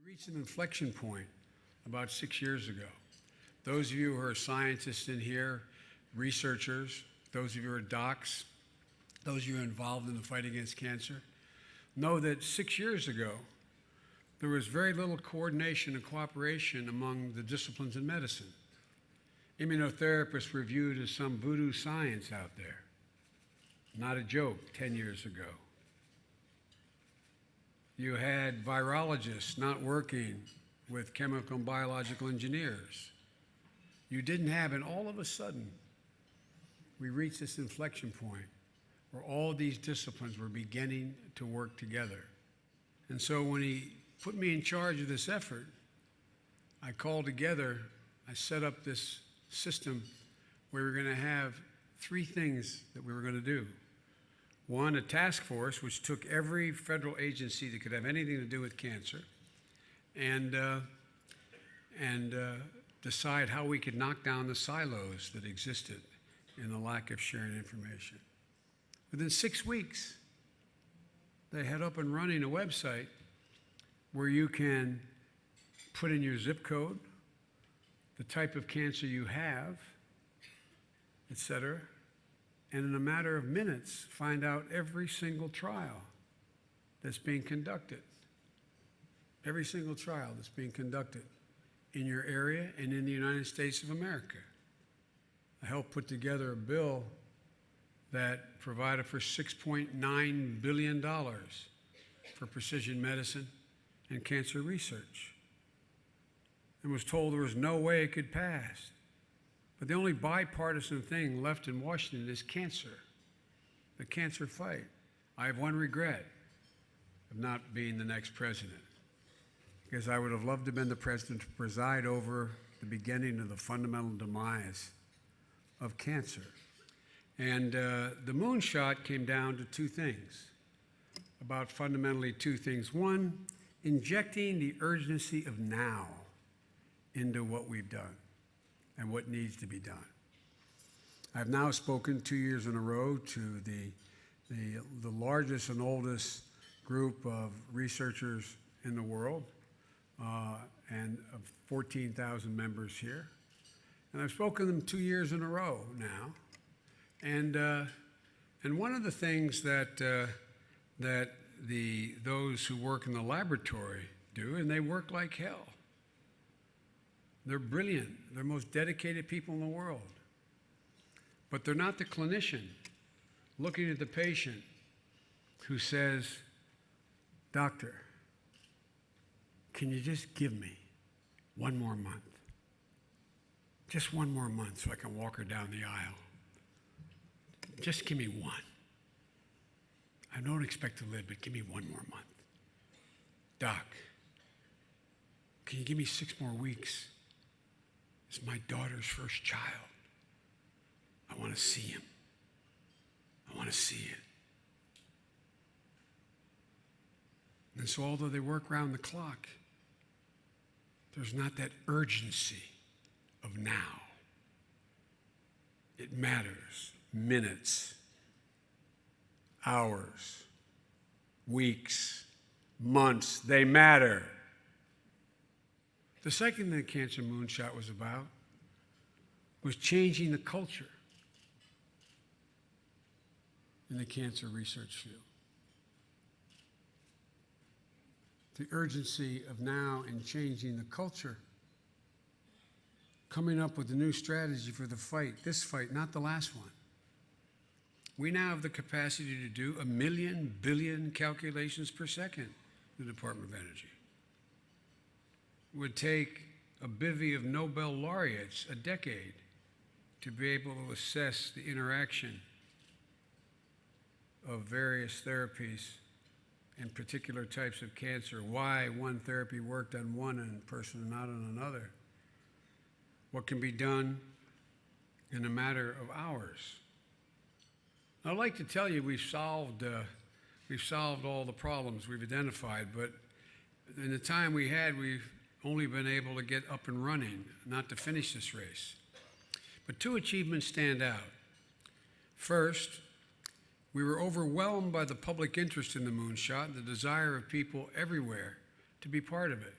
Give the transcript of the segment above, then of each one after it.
Reached an inflection point about 6 years ago. Those of you who are scientists in here, researchers, those of you who are docs, those of you involved in the fight against cancer, know that 6 years ago, there was very little coordination and cooperation among the disciplines in medicine. Immunotherapists were viewed as some voodoo science out there. Not a joke 10 years ago. You had virologists not working with chemical and biological engineers. You didn't have, and all of a sudden, we reached this inflection point where all these disciplines were beginning to work together. And so when he put me in charge of this effort, I set up this system where we were going to have three things that we were going to do. One, a task force, which took every federal agency that could have anything to do with cancer and decide how we could knock down the silos that existed in the lack of sharing information. Within 6 weeks, they had up and running a website where you can put in your zip code, the type of cancer you have, et cetera, and in a matter of minutes, find out every single trial that's being conducted. Every single trial that's being conducted in your area and in the United States of America. I helped put together a bill that provided for $6.9 billion for precision medicine and cancer research, and was told there was no way it could pass. But the only bipartisan thing left in Washington is cancer, the cancer fight. I have one regret of not being the next president, because I would have loved to have been the president to preside over the beginning of the fundamental demise of cancer. And the moonshot came down to two things, about fundamentally two things. One, injecting the urgency of now into what we've done and what needs to be done. I've now spoken 2 years in a row to the largest and oldest group of researchers in the world, and of 14,000 members here. And I've spoken to them 2 years in a row now. And one of the things that those who work in the laboratory do, and they work like hell. They're brilliant. They're the most dedicated people in the world. But they're not the clinician looking at the patient who says, "Doctor, can you just give me one more month? Just one more month so I can walk her down the aisle. Just give me one. I don't expect to live, but give me one more month. Doc, can you give me 6 more weeks? It's my daughter's first child. I want to see him. I want to see it." And so although they work around the clock, there's not that urgency of now. It matters. Minutes, hours, weeks, months, they matter. The second thing Cancer Moonshot was about was changing the culture in the cancer research field. The urgency of now in changing the culture, coming up with a new strategy for the fight, this fight, not the last one. We now have the capacity to do 1,000,000 billion calculations per second in the Department of Energy. It would take a bevy of Nobel laureates a decade to be able to assess the interaction of various therapies in particular types of cancer, why one therapy worked on one person and not on another. What can be done in a matter of hours. I'd like to tell you we've solved all the problems we've identified, but in the time we had, we've only been able to get up and running, not to finish this race. But 2 achievements stand out. First, we were overwhelmed by the public interest in the moonshot and the desire of people everywhere to be part of it.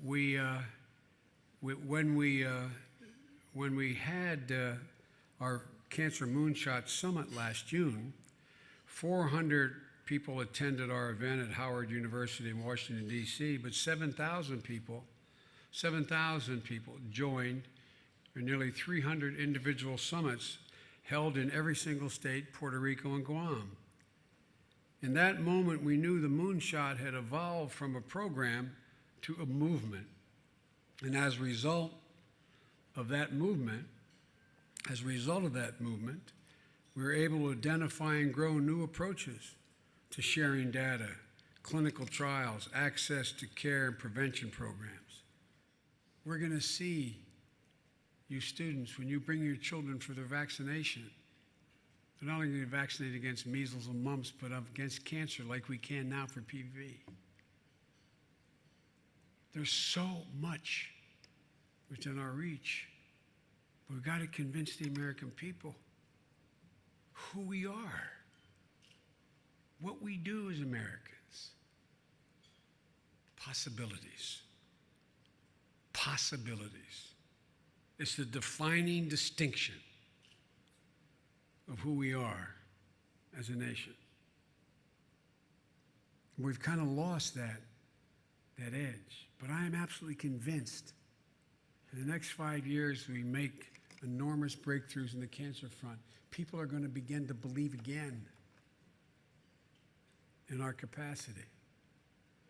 when we had our Cancer Moonshot Summit last June, 400 people attended our event at Howard University in Washington, D.C., but 7,000 people joined in nearly 300 individual summits held in every single state, Puerto Rico, and Guam. In that moment, we knew the moonshot had evolved from a program to a movement. And as a result of that movement, we were able to identify and grow new approaches to sharing data, clinical trials, access to care and prevention programs. We're going to see you students, when you bring your children for their vaccination, they're not only going to get vaccinated against measles and mumps, but against cancer like we can now for PV. There's so much within our reach. But we've got to convince the American people who we are, what we do as Americans. Possibilities. Possibilities. It's the defining distinction of who we are as a nation. We've kind of lost that edge. But I am absolutely convinced in the next 5 years we make enormous breakthroughs in the cancer front. People are going to begin to believe again in our capacity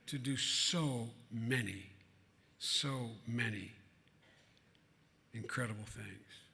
to do so many incredible things.